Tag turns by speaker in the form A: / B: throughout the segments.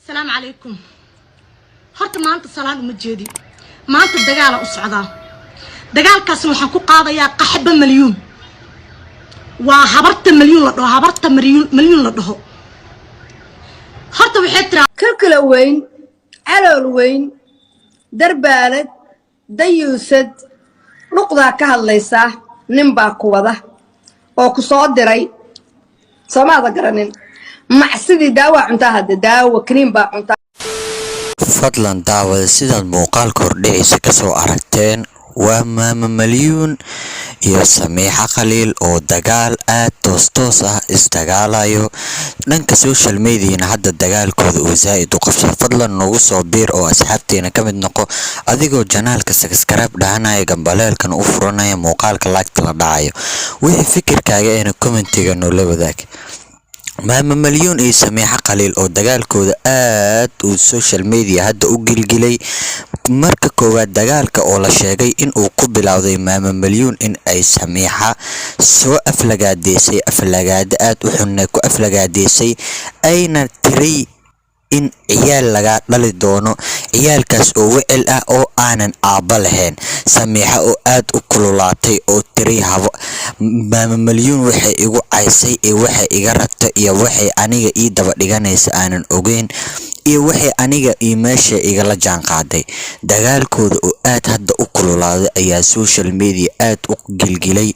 A: السلام عليكم. horta maanta salaan uma jeedi maanta dagaal u socdaa dagaalkaas waxaan ku qaadayaa qaxba milyuun waa habarta milyuun la dhaho habarta milyuun la dhaho horta waxay tiraa
B: kalkala weyn calool weyn darbaalad dayuusad luqda ka hadlaysa nin baa ku wada oo ku soo diray Soomaada garanin macsidii daawa cunta hada daawa kaniin baa cunta
C: fadlan daawada sidaad muuqaal kordhaysa ka soo aragteen waa maama milyuun iyo Samiixa Khaliil oo dagaal aad toos ah isdagaalayo dhanka social media hadda dagaalkooda uu zaid u qabsay fadlan nagu soo biir oo asxaabteena kamid noqo adigoo janaalka subscribe dhahanaya gambaleelkan u furanaya muuqaalka like la dhacayo wixii fikirkaaga ee commentiga noo la wadaag maama milyuun iyo Samiixa Khaliil oo dagaalkooda aad u social media hadda u gilgilay marka koowaad dagaalka oo la sheegay in uu ku bilowday maama milyuun in ay Samiixa soo aflagaadeysay aflagaada aad u xun ku aflagaadeysay ayna tiri in ciyaal laga dhali doono ciyaalkaas oo wicil ah oo aanan aaba lahayn Samiixa oo aad u kululaatay oo tiri habo maama milyuun waxay igu caysay ee waxay iga rabtay iyo waxay aniga ii daba dhiganaysa aanan ogeyn iyo waxay aniga ii meesha igala jaan qaaday dagaalkooda oo aad hadda u kululaaday ayaa social media aad u gilgilay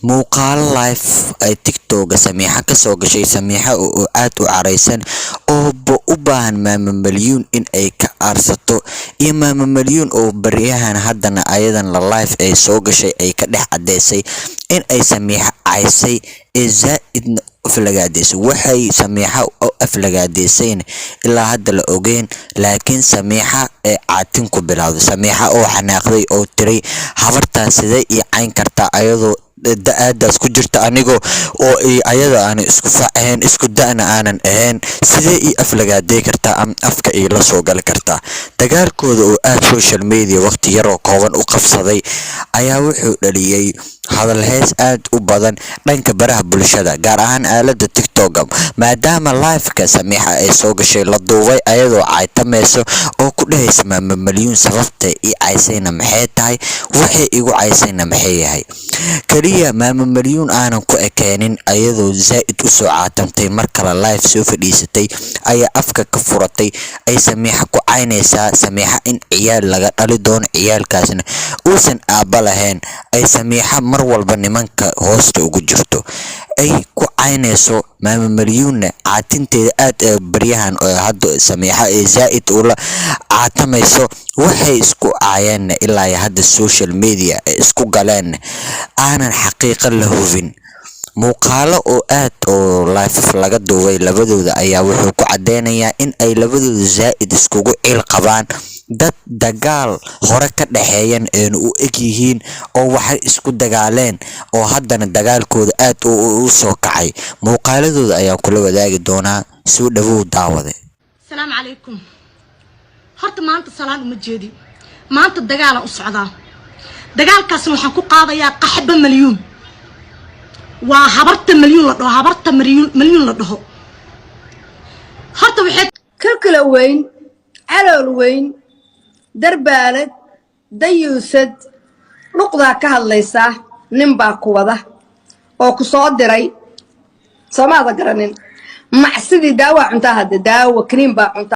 C: muuqaal live ay TikTok Samiixa ka soo gashay Samiixa oo aad u careysan oo u baahan maama milyuun in ay ka arsato iyo maama milyuun oo bariyahan haddana ayadan la live ay soo gashay ay ka dhex cadeysay in ay Samiixa caysay ee zaid aflagaadeysay waxay Samiixa aflagaadeysay ilaa hadda la ogeyn laakiin Samiixa ee caatin ku bilowday Samiixa oo xanaaqday oo tiri habartaas sidee ii cayn kartaa ayadoo daadaas ku jirta anigo oo ayada aan isku faaceen isku daana aanan ahayn sidee ii aflagaaday kartaa am afka ii la soo gal kartaa dagaalkooda oo aad social media waqti yar oo kooban u qabsaday ayaa wuxuu dhaliyay hadal hees aad u badan dhanka baraha bulshada gaar ahaan aalada TikTok maadaama live-ka Samiixa ay soo gashay la duubay ayadoo caytamayso oo ku dhahaysa maama milyuun sababta ii caysayna maxay tahay waxay igu caysayna maxay yahay kaliya maama milyuun aanan ku ekeenin ayadoo zaid u soo caatamtay mar kale live soo fadhiisatay ayaa afka ka furatay ay Samiixa ku caynaysaa Samiixa in ciyaal laga dhali doono ciyaalkaasna uusan aaba lahayn ay Samiixa mar walba nimanka hoosta ugu jirto ay ku caynayso maama milyuun caatinteeda aad bariyahan oo hadda Samiixa ee zaid u la caatamayso waxay isku caayeen ilaa hadda social media isku galeen aanan xaqiiqo la hubin muuqaalo oo aad oo live laga duubay labadooda ayaa wuxuu ku cadeynayaa in ay labadooda zaid iskugu cil qabaan dad dagaal hore ka dhaxeeyeen ee u eg yihiin oo waxay isku dagaaleen oo haddana dagaalkooda aad u soo kacay muuqaaladooda ayaa kula wadaagi doonaa soo dhawow daawade
A: السلام عليكم. horta maanta salaan uma jeedi maanta dagaal u socdaa dagaalkaas waxaan ku qaadayaa qaxba milyuun waa habarta milyuun la dhaho habarta milyuun la dhaho horta waxay
B: kalkala weyn calool weyn darbaalad dayuusad luqda ka hadlaysa nin baa ku wada oo ku soo diray Soomaada garanin macsidii daawa cunta hada daawa kaniin baa cunta